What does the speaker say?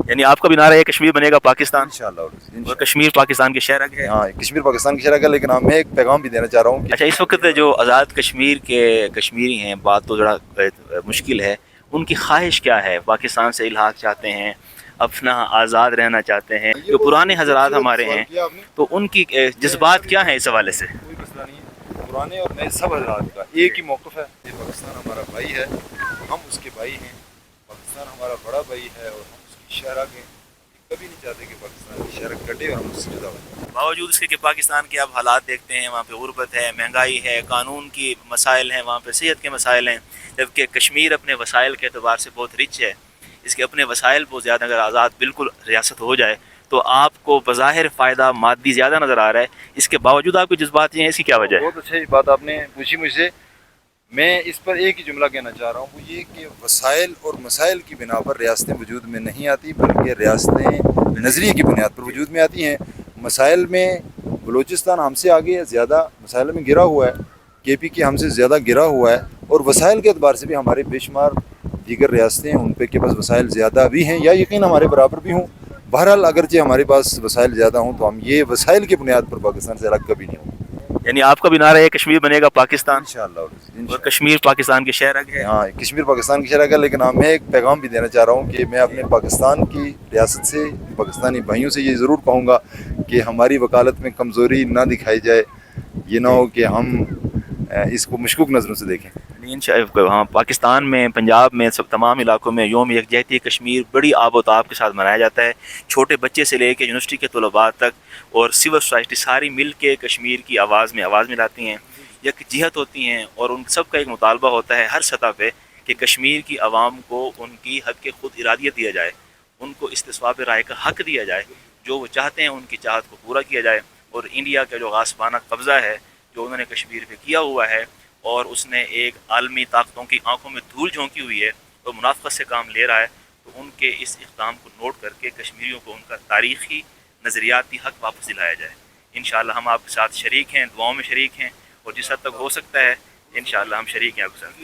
یعنی آپ کا بھی نعرہ ہے کشمیر بنے گا پاکستان، انشاءاللہ اور کشمیر پاکستان کی شہرک ہے؟ ہاں کشمیر پاکستان کی شہر کا، لیکن میں ایک پیغام بھی دینا چاہ رہا ہوں کہ اچھا، اس وقت جو آزاد کشمیر کے کشمیری ہیں، بات تو ذرا مشکل ہے، ان کی خواہش کیا ہے؟ پاکستان سے الحاق چاہتے ہیں، اپنا آزاد رہنا چاہتے ہیں؟ یہ جو بہت پرانے حضرات خوبصورت ہمارے سوال ہیں کیا آپ نے۔ تو ان کی میں جذبات سبھی کیا ہیں اس حوالے سے؟ کوئی مسئلہ نہیں ہے، پرانے اور نئے سب حضرات کا ایک ہی موقف ہے، یہ پاکستان ہمارا بھائی ہے، ہم اس کے بھائی ہیں، پاکستان ہمارا بڑا بھائی ہے اور ہم اس کی شہرک ہیں، کبھی نہیں چاہتے کہ پاکستان کی شہرک کٹے اور ہم اس سے جدا ہو جائیں۔ باوجود اس کے کہ پاکستان کے اب حالات دیکھتے ہیں، وہاں پہ غربت ہے، مہنگائی ہے، قانون کی مسائل ہیں، وہاں پہ صحت کے مسائل ہیں، جبکہ کشمیر اپنے وسائل کے اعتبار سے بہت رچ ہے، اس کے اپنے وسائل بہت زیادہ، اگر آزاد بالکل ریاست ہو جائے تو آپ کو بظاہر فائدہ مادی زیادہ نظر آ رہا ہے، اس کے باوجود آپ کو جذبات یہ ہیں، اس کی کیا وجہ ہے؟ بہت اچھی بات آپ نے پوچھی مجھ سے، میں اس پر ایک ہی جملہ کہنا چاہ رہا ہوں، وہ یہ کہ وسائل اور مسائل کی بنا پر ریاستیں وجود میں نہیں آتی، بلکہ ریاستیں نظریے کی بنیاد پر وجود میں آتی ہیں۔ مسائل میں بلوچستان ہم سے آگے زیادہ مسائل میں گرا ہوا ہے، کے پی کے ہم سے زیادہ گرا ہوا ہے، اور وسائل کے اعتبار سے بھی ہمارے بے شمار دیگر ریاستیں ان پہ کے پاس وسائل زیادہ بھی ہیں یا یقین ہمارے برابر بھی ہوں۔ بہرحال اگرچہ ہمارے پاس وسائل زیادہ ہوں تو ہم یہ وسائل کی بنیاد پر پاکستان سے الگ کبھی نہیں ہوں۔ یعنی آپ کا بھی نعرہ ہے کشمیر بنے گا پاکستان، انشاءاللہ اور کشمیر پاکستان کی شہرک ہے؟ ہاں کشمیر پاکستان کی شہر کا، لیکن میں ایک پیغام بھی دینا چاہ رہا ہوں کہ میں اپنے پاکستان کی ریاست سے، پاکستانی بھائیوں سے یہ ضرور کہوں گا کہ ہماری وکالت میں کمزوری نہ دکھائی جائے، یہ نہ ہو کہ ہم اس کو مشکوک نظروں سے دیکھیں۔ ہاں، پاکستان میں، پنجاب میں، سب تمام علاقوں میں یوم یکجہتی کشمیر بڑی آب و تاب کے ساتھ منایا جاتا ہے، چھوٹے بچے سے لے کے یونیورسٹی کے طلباء تک اور سول سوسائٹی ساری مل کے کشمیر کی آواز میں آواز ملاتی ہیں، یکجہت ہوتی ہیں، اور ان سب کا ایک مطالبہ ہوتا ہے ہر سطح پہ کہ کشمیر کی عوام کو ان کی حق خود ارادیت دیا جائے، ان کو استصواب رائے کا حق دیا جائے، جو وہ چاہتے ہیں ان کی چاہت کو پورا کیا جائے، اور انڈیا کا جو غاصبانہ قبضہ ہے جو انہوں نے کشمیر پہ کیا ہوا ہے، اور اس نے ایک عالمی طاقتوں کی آنکھوں میں دھول جھونکی ہوئی ہے اور منافقت سے کام لے رہا ہے، تو ان کے اس اقدام کو نوٹ کر کے کشمیریوں کو ان کا تاریخی نظریاتی حق واپس دلایا جائے۔ انشاءاللہ ہم آپ کے ساتھ شریک ہیں، دعاؤں میں شریک ہیں، اور جس حد تک ہو سکتا ہے انشاءاللہ ہم شریک ہیں آپ کے ساتھ۔